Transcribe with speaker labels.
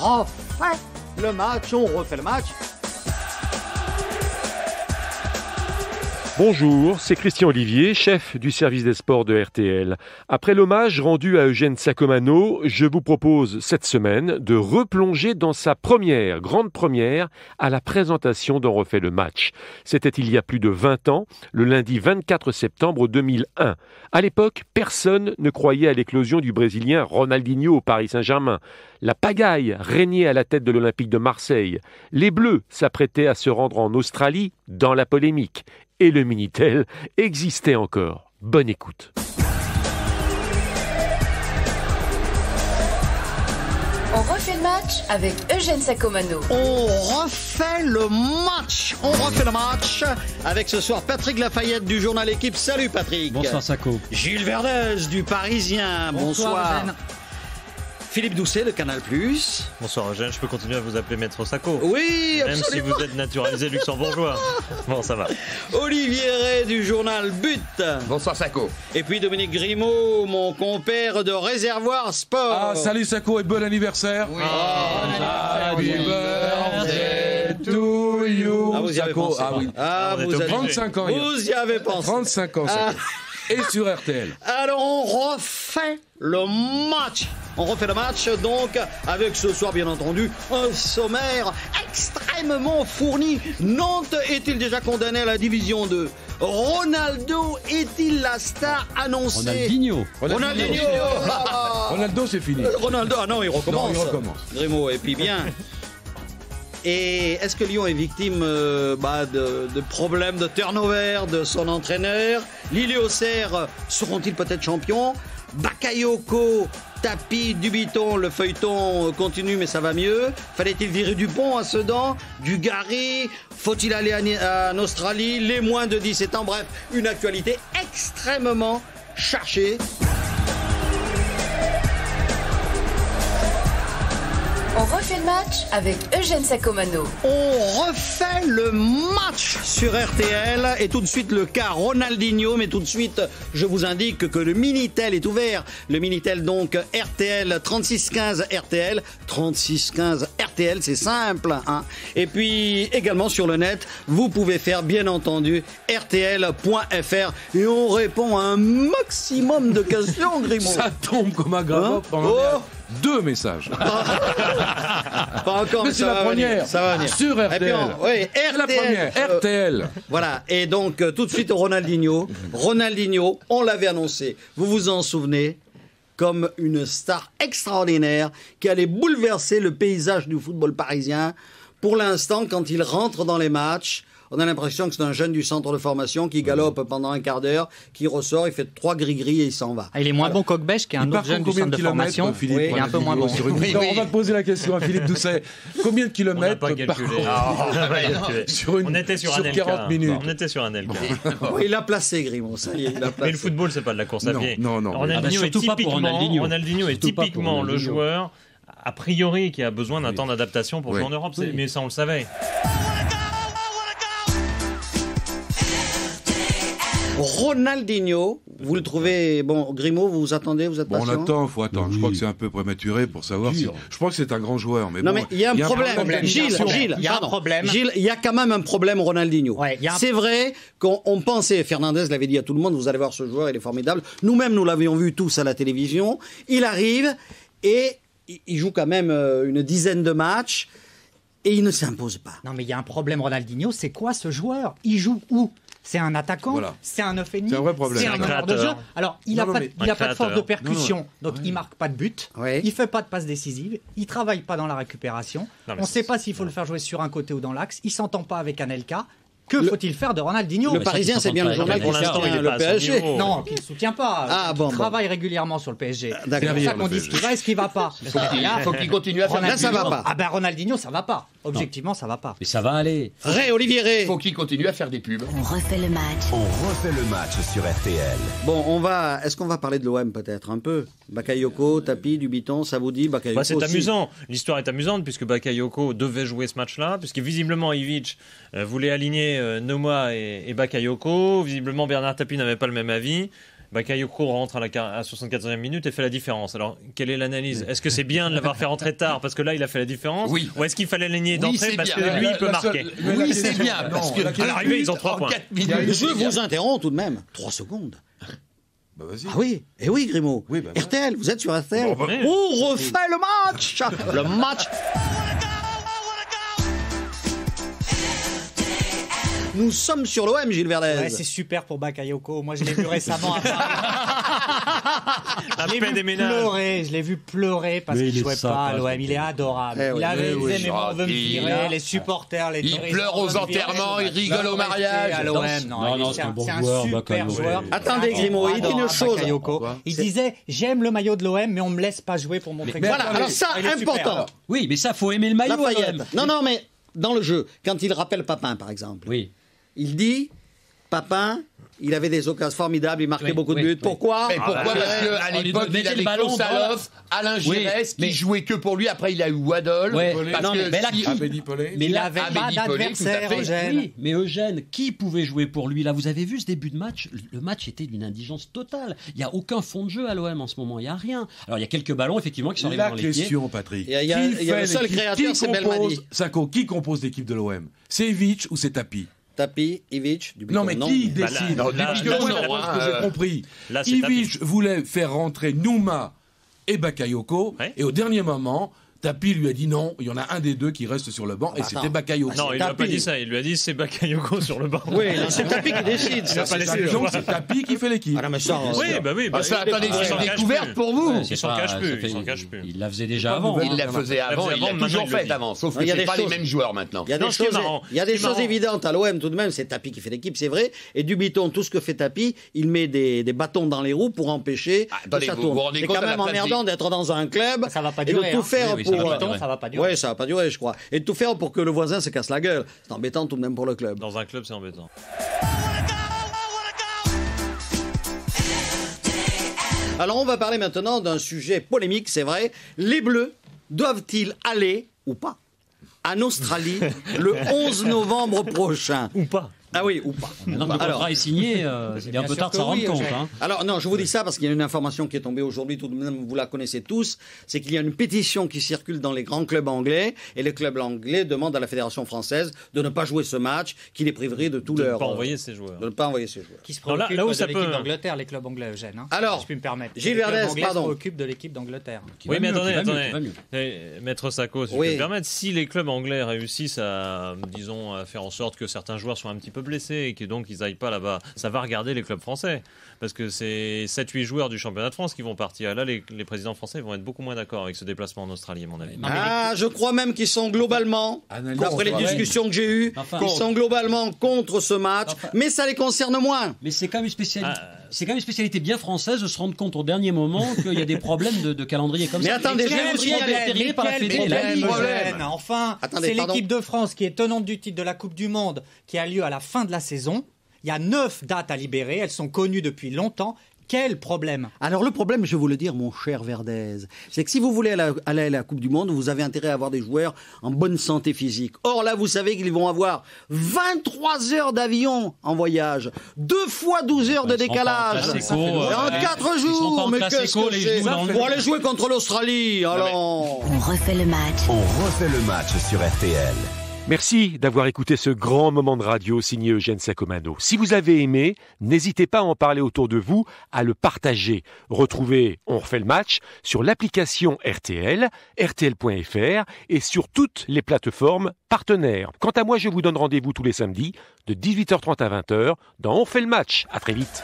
Speaker 1: refait le match, on refait le match.
Speaker 2: Bonjour, c'est Christian Olivier, chef du service des sports de RTL. Après l'hommage rendu à Eugène Sacomano, je vous propose cette semaine de replonger dans sa grande première, à la présentation d'On refait le match. C'était il y a plus de 20 ans, le lundi 24 septembre 2001. À l'époque, personne ne croyait à l'éclosion du Brésilien Ronaldinho au Paris Saint-Germain. La pagaille régnait à la tête de l'Olympique de Marseille. Les Bleus s'apprêtaient à se rendre en Australie dans la polémique. Et le Minitel existait encore. Bonne écoute.
Speaker 3: On refait le match avec Eugène Sacomano.
Speaker 1: On refait le match. On refait le match avec ce soir Patrick Lafayette du journal Équipe. Salut Patrick.
Speaker 4: Bonsoir Sacco.
Speaker 1: Gilles Verdez du Parisien. Bonsoir.
Speaker 4: Eugène.
Speaker 1: Philippe Doucet de Canal+.
Speaker 5: Bonsoir Eugène, je peux continuer à vous appeler Maître Sacco.
Speaker 1: Oui,
Speaker 5: même
Speaker 1: absolument.
Speaker 5: si vous êtes naturalisé luxembourgeois. Bon, ça va.
Speaker 1: Olivier Ray du journal But.
Speaker 6: Bonsoir Sacco.
Speaker 1: Et puis Dominique Grimaud, mon compère de Réservoir Sport.
Speaker 7: Ah, salut Sacco et bon anniversaire.
Speaker 6: Oui.
Speaker 7: Happy birthday to you.
Speaker 1: Ah, vous y avez
Speaker 7: Sacco,
Speaker 1: pensé.
Speaker 7: ah oui.
Speaker 1: Ah,
Speaker 5: On est
Speaker 1: vous,
Speaker 5: obligé.
Speaker 7: 35 ans.
Speaker 1: vous y avez pensé.
Speaker 7: 35 ans, Sacco. Et sur RTL.
Speaker 1: Alors on refait le match. On refait le match donc avec ce soir bien entendu un sommaire extrêmement fourni. Nantes est-il déjà condamné à la division 2 ? Ronaldo est-il la star annoncée ?
Speaker 4: Ronaldinho.
Speaker 1: Ronaldinho.
Speaker 7: Ronaldo, c'est fini.
Speaker 1: Ronaldo, ah non, il recommence.
Speaker 7: Non, il recommence.
Speaker 1: Grimaud, et puis bien. Et est-ce que Lyon est victime de problèmes de turnover de son entraîneur ? Lille et Auxerre seront-ils peut-être champions ? Bakayoko, Tapi, Dubiton, le feuilleton continue mais ça va mieux. Fallait-il virer Dupont à Sedan ? Dugarry ? Faut-il aller en Australie ? Les moins de 17 ans ? Bref, une actualité extrêmement chargée.
Speaker 3: On refait le match avec Eugène Sacomano.
Speaker 1: On refait le match sur RTL et tout de suite le cas Ronaldinho, mais tout de suite je vous indique que le Minitel est ouvert. Le Minitel donc RTL 3615 RTL 3615 RTL, c'est simple hein. Et puis également sur le net, vous pouvez faire bien entendu rtl.fr et on répond à un maximum de questions Grimaud.
Speaker 7: Ça tombe comme un gravat pendant 2 messages.
Speaker 1: Pas encore,
Speaker 7: mais c'est la première.
Speaker 1: Ça va venir.
Speaker 7: Sur RTL.
Speaker 1: Et puis oui,
Speaker 7: C'est la première. RTL.
Speaker 1: Voilà, et donc tout de suite Ronaldinho, on l'avait annoncé, vous vous en souvenez, comme une star extraordinaire qui allait bouleverser le paysage du football parisien. Pour l'instant, quand il rentre dans les matchs, on a l'impression que c'est un jeune du centre de formation qui galope pendant un quart d'heure, qui ressort, il fait 3 gris-gris et il s'en va.
Speaker 4: Ah, il est moins bon qu'Ogbèche, qui est un autre jeune du centre de formation.
Speaker 7: Philippe,
Speaker 4: Il est un peu moins bon.
Speaker 7: On va poser la question à Philippe Doucet. Combien de
Speaker 5: On n'a
Speaker 7: kilomètres
Speaker 5: pas calculé.
Speaker 7: sur une
Speaker 5: On était sur,
Speaker 7: sur
Speaker 5: un
Speaker 7: 40
Speaker 5: LK.
Speaker 7: minutes.
Speaker 5: On était sur un LK.
Speaker 1: Il a placé Grimaud, ça y est, il a placé.
Speaker 5: Mais le football, c'est pas de la course à
Speaker 7: Non,
Speaker 5: pied.
Speaker 7: non, non.
Speaker 5: Ronaldinho est
Speaker 4: surtout pas pour
Speaker 5: typiquement,
Speaker 4: Ronaldinho.
Speaker 5: est
Speaker 4: Surtout pas pour
Speaker 5: typiquement le
Speaker 4: Ronaldinho.
Speaker 5: joueur, a priori, qui a besoin d'un temps d'adaptation pour
Speaker 7: Oui.
Speaker 5: jouer en Europe.
Speaker 4: Oui.
Speaker 5: Mais ça, on le savait.
Speaker 1: Ronaldinho, vous le trouvez, bon, Grimaud, vous vous attendez, vous êtes
Speaker 7: Bon,
Speaker 1: patient ?
Speaker 7: faut attendre. Je crois que c'est un peu prématuré pour savoir si. Je crois que c'est un grand joueur, mais
Speaker 1: Non
Speaker 7: bon,
Speaker 1: mais il y a un problème. Gilles,
Speaker 4: Il y a un problème.
Speaker 1: Gilles, il y a quand même un problème Ronaldinho.
Speaker 4: Ouais, il y a un-
Speaker 1: C'est vrai qu'on pensait, Fernandez l'avait dit à tout le monde, vous allez voir ce joueur, il est formidable. Nous-mêmes, nous l'avions vu tous à la télévision. Il arrive et il joue quand même une dizaine de matchs et il ne s'impose pas.
Speaker 8: Non, mais il y a un problème, Ronaldinho. C'est quoi ce joueur ? Il joue où ? C'est un attaquant,
Speaker 7: Voilà.
Speaker 8: c'est un 9,5,
Speaker 7: C'est un vrai problème.
Speaker 8: c'est un
Speaker 5: Un
Speaker 8: meneur de jeu.
Speaker 5: créateur.
Speaker 8: Alors, il
Speaker 7: Non,
Speaker 8: n'a
Speaker 7: non, mais-
Speaker 8: pas, de force de
Speaker 5: créateur.
Speaker 8: percussion, donc il marque pas de but.
Speaker 1: Ouais.
Speaker 8: Il fait pas de passe décisive. Il travaille pas dans la récupération.
Speaker 5: Non, mais
Speaker 8: On ne sait pas s'il faut le faire jouer sur un côté ou dans l'axe. Il s'entend pas avec Anelka. Que faut-il faire de Ronaldinho ?
Speaker 1: Le Parisien, c'est bien le journal qui
Speaker 5: Pour l'instant, il
Speaker 1: soutient
Speaker 5: est
Speaker 1: le
Speaker 5: pas à son
Speaker 1: PSG.
Speaker 5: niveau.
Speaker 8: Non, qui ne soutient pas.
Speaker 1: Ah,
Speaker 8: qui
Speaker 1: bon,
Speaker 8: travaille régulièrement sur le PSG.
Speaker 1: d'accord.
Speaker 8: C'est pour ça
Speaker 7: Derrière
Speaker 8: qu'on
Speaker 7: le
Speaker 8: dit ce
Speaker 7: PSG.
Speaker 8: qui va et ce qui va pas.
Speaker 6: Il faut qu'il continue à faire
Speaker 1: Là, ça va
Speaker 6: Ronaldinho.
Speaker 1: pas.
Speaker 8: Ah ben Ronaldinho, ça va pas. Objectivement, ça va pas.
Speaker 4: Mais ça va aller.
Speaker 1: Olivier Ray.
Speaker 6: Il faut qu'il continue à faire des pubs.
Speaker 3: On refait le match.
Speaker 9: On refait le match sur RTL.
Speaker 1: Bon, est-ce qu'on va parler de l'OM peut-être un peu ? Bakayoko, Tapi, Dubiton, ça vous dit Bakayoko
Speaker 5: C'est
Speaker 1: aussi.
Speaker 5: amusant. L'histoire est amusante puisque Bakayoko devait jouer ce match-là, puisque visiblement Ivic voulait aligner Noma et Bakayoko. Visiblement Bernard Tapie n'avait pas le même avis. Bakayoko rentre à la 74e minute et fait la différence. Alors, quelle est l'analyse? Est-ce que c'est bien de l'avoir fait rentrer tard parce que là, il a fait la différence?
Speaker 6: Oui.
Speaker 5: Ou est-ce qu'il fallait l'aligner d'entrée parce que lui, il peut marquer?
Speaker 6: Oui, c'est bien, parce que
Speaker 5: À l'arrivée, ils ont 3 points.
Speaker 1: Je vous interromps tout de même. 3 secondes.
Speaker 7: Bah, vas-y.
Speaker 1: Ah oui, et oui, Grimaud.
Speaker 7: Oui, bah,
Speaker 1: RTL, vous êtes sur RTL.
Speaker 5: Bon, bah,
Speaker 1: On refait le match. Le match. Nous sommes sur l'OM, Gilles Verdez.
Speaker 8: Ouais, c'est super pour Bakayoko. Moi, je l'ai vu récemment à Paris.
Speaker 5: La
Speaker 8: Je l'ai
Speaker 5: paix
Speaker 8: vu
Speaker 5: des ménages.
Speaker 8: pleurer. Je l'ai vu pleurer parce
Speaker 10: Mais
Speaker 8: qu'il
Speaker 10: il est
Speaker 8: jouait
Speaker 10: sympa,
Speaker 8: pas à l'OM.
Speaker 10: ce
Speaker 8: Il est adorable.
Speaker 1: Eh oui,
Speaker 8: Il avait
Speaker 1: oui,
Speaker 8: dit, mais moi, on veut me virer. Les supporters, les
Speaker 6: Il
Speaker 8: touristes,
Speaker 6: pleure
Speaker 8: on
Speaker 6: aux
Speaker 8: veut me virer.
Speaker 6: enterrements, il rigole
Speaker 8: Va
Speaker 6: au
Speaker 8: rester
Speaker 6: mariage.
Speaker 8: à l'OM.
Speaker 10: Non, c'est un bon joueur,
Speaker 8: super
Speaker 10: Bakayoko.
Speaker 8: joueur.
Speaker 1: Attendez, Grimaud, il dit une chose.
Speaker 8: Bakayoko. Il disait, j'aime le maillot de l'OM, mais on me laisse pas jouer pour montrer que
Speaker 1: Voilà, alors ça,
Speaker 8: il est super.
Speaker 1: important.
Speaker 10: Oui, mais ça, faut aimer le maillot à
Speaker 1: Lafayette.
Speaker 10: l'OM.
Speaker 1: Non, mais dans le jeu, quand il rappelle Papin, par exemple,
Speaker 10: Oui.
Speaker 1: il dit, Papin, il avait des occasions formidables, il marquait beaucoup de buts. Pourquoi?
Speaker 6: Mais pourquoi? Parce qu'à
Speaker 10: on lui
Speaker 6: l'époque, il
Speaker 10: mettait
Speaker 6: avait
Speaker 10: le ballon
Speaker 6: Klaus Salof, Alain Giresse,
Speaker 10: mais-
Speaker 6: qui jouait que pour lui. Après, il a eu Waddle.
Speaker 10: Ouais.
Speaker 6: Parce
Speaker 10: Non,
Speaker 6: que
Speaker 10: mais là,
Speaker 6: si-
Speaker 10: qui-
Speaker 7: Abedi Pelé.
Speaker 10: Mais
Speaker 8: Il
Speaker 10: là,
Speaker 8: avait
Speaker 6: Ah,
Speaker 8: pas
Speaker 6: Mehdi Pelé,
Speaker 8: d'adversaire,
Speaker 6: tout à fait.
Speaker 8: Eugène.
Speaker 10: oui, mais Eugène, qui pouvait jouer pour lui? Là, vous avez vu ce début de match? Le match était d'une indigence totale. Il n'y a aucun fond de jeu à l'OM en ce moment. Il n'y a rien. Alors, il y a quelques ballons, effectivement, qui sont arrivés
Speaker 7: La
Speaker 10: dans les pieds.
Speaker 7: question, Patrick.
Speaker 1: Il y a
Speaker 7: Qui fait
Speaker 1: le seul
Speaker 7: l'équipe?
Speaker 1: créateur,
Speaker 7: Qui
Speaker 1: c'est
Speaker 7: compose-
Speaker 1: Belmadi.
Speaker 7: Sako, qui compose l'équipe de l'OM? C'est Ivic ou c'est Tapi?
Speaker 1: Tapi, Ivic, Dubuisson,
Speaker 7: Non, mais qui
Speaker 5: Bah,
Speaker 7: décide?
Speaker 5: là,
Speaker 7: Parce
Speaker 5: là,
Speaker 7: que
Speaker 5: là,
Speaker 7: moi,
Speaker 5: non,
Speaker 7: d'après ce
Speaker 6: hein,
Speaker 7: que j'ai compris,
Speaker 5: là, c'est
Speaker 7: Ivic voulait faire rentrer Nouma et Bakayoko,
Speaker 5: Ouais.
Speaker 7: et au dernier moment, Tapi lui a dit non, il y en a un des deux qui reste sur le banc, et
Speaker 1: attends.
Speaker 7: c'était Bakayoko.
Speaker 5: Non, il lui a
Speaker 1: Tapi.
Speaker 5: pas dit ça. Il lui a dit c'est Bakayoko sur le banc.
Speaker 1: Oui, non, c'est Tapi qui décide. Ça,
Speaker 5: pas
Speaker 1: c'est
Speaker 5: laissé
Speaker 1: sûr.
Speaker 7: Donc c'est Tapi qui fait l'équipe.
Speaker 1: Ah non, mais ça,
Speaker 5: Oui, bah oui.
Speaker 6: Ah, ça, attendez,
Speaker 5: ils
Speaker 6: c'est
Speaker 5: s'en
Speaker 6: une
Speaker 5: cachent
Speaker 6: découverte
Speaker 5: plus.
Speaker 6: pour vous.
Speaker 10: Ouais,
Speaker 5: Ils
Speaker 10: c'est
Speaker 5: s'en
Speaker 10: pas-
Speaker 5: cachent
Speaker 10: ça
Speaker 5: plus,
Speaker 10: fait-
Speaker 5: ils s'en cachent plus.
Speaker 10: Il la faisait déjà avant.
Speaker 6: Il la
Speaker 10: hein.
Speaker 6: faisait avant, il l'a
Speaker 5: maintenant,
Speaker 6: toujours
Speaker 5: il le
Speaker 6: fait
Speaker 5: dit.
Speaker 6: avant. Sauf
Speaker 1: Non,
Speaker 6: que
Speaker 1: il y a
Speaker 6: c'est
Speaker 1: des
Speaker 6: pas les
Speaker 1: choses-
Speaker 6: mêmes joueurs maintenant.
Speaker 1: Il y a
Speaker 5: Non,
Speaker 1: des
Speaker 5: ce qui est
Speaker 1: choses,
Speaker 5: marrant,
Speaker 1: il y a des
Speaker 5: ce qui est
Speaker 1: choses
Speaker 5: marrant.
Speaker 1: évidentes à l'OM tout de même, c'est Tapi qui fait l'équipe, c'est vrai. Et Dubuisson, tout ce que fait Tapi, il met des bâtons dans les roues pour empêcher que
Speaker 6: attendez,
Speaker 1: ça
Speaker 6: vous
Speaker 1: tourne.
Speaker 6: vous rendez
Speaker 1: C'est
Speaker 6: compte
Speaker 1: quand
Speaker 6: de la
Speaker 1: même
Speaker 6: place
Speaker 1: emmerdant
Speaker 6: des-
Speaker 1: d'être dans un club
Speaker 8: Ça va pas
Speaker 1: et de
Speaker 8: durer,
Speaker 1: tout
Speaker 8: hein.
Speaker 1: faire
Speaker 10: Oui, oui, ça
Speaker 1: pour.
Speaker 10: va pas durer.
Speaker 8: Ça va pas durer.
Speaker 1: Oui, ça va pas durer, je crois. Et de tout faire pour que le voisin se casse la gueule. C'est embêtant tout de même pour le club.
Speaker 5: Dans un club, c'est embêtant.
Speaker 1: Alors on va parler maintenant d'un sujet polémique, c'est vrai. Les Bleus doivent-ils aller ou pas en Australie le 11 novembre prochain?
Speaker 5: Ou pas.
Speaker 1: Ah oui, ou pas.
Speaker 10: Maintenant que le contrat est signé, il est un peu
Speaker 8: sûr
Speaker 10: tard de
Speaker 8: que
Speaker 10: s'en rendre
Speaker 8: oui,
Speaker 10: compte.
Speaker 8: Eugène.
Speaker 10: Hein.
Speaker 1: Alors non, je vous dis ça parce qu'il y a une information qui est tombée aujourd'hui, tout de même vous la connaissez tous, c'est qu'il y a une pétition qui circule dans les grands clubs anglais et les clubs anglais demandent à la Fédération française de ne pas jouer ce match qui les priverait de tout
Speaker 5: De ne
Speaker 1: leur...
Speaker 5: pas envoyer ses joueurs.
Speaker 1: de ne pas envoyer ses joueurs.
Speaker 8: Qui se
Speaker 5: Non, là-
Speaker 8: préoccupe
Speaker 5: là où
Speaker 8: de
Speaker 5: ça
Speaker 8: l'équipe
Speaker 5: peut-
Speaker 8: d'Angleterre, les clubs anglais, Eugène. Hein,
Speaker 1: Alors,
Speaker 8: si je puis me permettre.
Speaker 1: Gilles
Speaker 8: Les clubs
Speaker 1: Verdez,
Speaker 8: anglais
Speaker 1: pardon.
Speaker 8: se préoccupent de l'équipe d'Angleterre.
Speaker 10: Qui
Speaker 5: Oui,
Speaker 10: va
Speaker 5: mais
Speaker 10: mieux,
Speaker 5: attendez,
Speaker 10: qui va mieux,
Speaker 5: attendez.
Speaker 10: qui va mieux.
Speaker 5: Maître Sacco, si
Speaker 1: Oui.
Speaker 5: je peux me permettre, si les clubs anglais réussissent à, disons, à faire en sorte que certains joueurs soient un petit peu blessés et que donc ils aillent pas là-bas, ça va regarder les clubs français. Parce que c'est 7-8 joueurs du championnat de France qui vont partir. Là, les présidents français vont être beaucoup moins d'accord avec ce déplacement en Australie, à mon avis.
Speaker 10: Non, mais
Speaker 1: Ah, je crois même qu'ils sont globalement,
Speaker 7: Analyse.
Speaker 1: d'après les
Speaker 7: Contre,
Speaker 1: discussions que j'ai eues,
Speaker 10: Enfin.
Speaker 1: ils sont globalement contre ce match,
Speaker 10: Enfin.
Speaker 1: mais ça les concerne moins.
Speaker 10: Mais c'est quand même une spécialité. C'est quand même une spécialité bien française de se rendre compte au dernier moment qu'il y a des problèmes de calendrier comme
Speaker 1: Mais
Speaker 10: ça.
Speaker 1: attendez,
Speaker 10: Et
Speaker 1: je vais vous
Speaker 10: quel
Speaker 1: signaler-
Speaker 10: problème déterminé par la
Speaker 8: Quel
Speaker 10: Fédé et la
Speaker 8: problème,
Speaker 10: Ligue.
Speaker 8: Eugène Enfin,
Speaker 1: Attendez,
Speaker 8: c'est
Speaker 1: pardon.
Speaker 8: l'équipe de France qui est tenante du titre de la Coupe du Monde qui a lieu à la fin de la saison. Il y a 9 dates à libérer, elles sont connues depuis longtemps. Quel problème?
Speaker 1: Alors le problème, je vais vous le dire, mon cher Verdez, c'est que si vous voulez aller à la Coupe du Monde, vous avez intérêt à avoir des joueurs en bonne santé physique. Or là, vous savez qu'ils vont avoir 23 heures d'avion en voyage, 2 fois 12 heures de
Speaker 10: Ils seront pas en
Speaker 1: décalage,
Speaker 10: Classico,
Speaker 1: et en 4
Speaker 10: ils seront pas
Speaker 1: jours.
Speaker 10: en
Speaker 1: Mais
Speaker 10: Classico,
Speaker 1: qu'est-ce que
Speaker 10: les
Speaker 1: c'est
Speaker 10: genoux dans le-
Speaker 1: pour aller jouer contre l'Australie, alors.
Speaker 3: On refait le match.
Speaker 9: On refait le match sur RTL.
Speaker 2: Merci d'avoir écouté ce grand moment de radio signé Eugène Sacomano. Si vous avez aimé, n'hésitez pas à en parler autour de vous, à le partager. Retrouvez On refait le match sur l'application RTL, RTL.fr et sur toutes les plateformes partenaires. Quant à moi, je vous donne rendez-vous tous les samedis de 18h30 à 20h dans On refait le match. À très vite.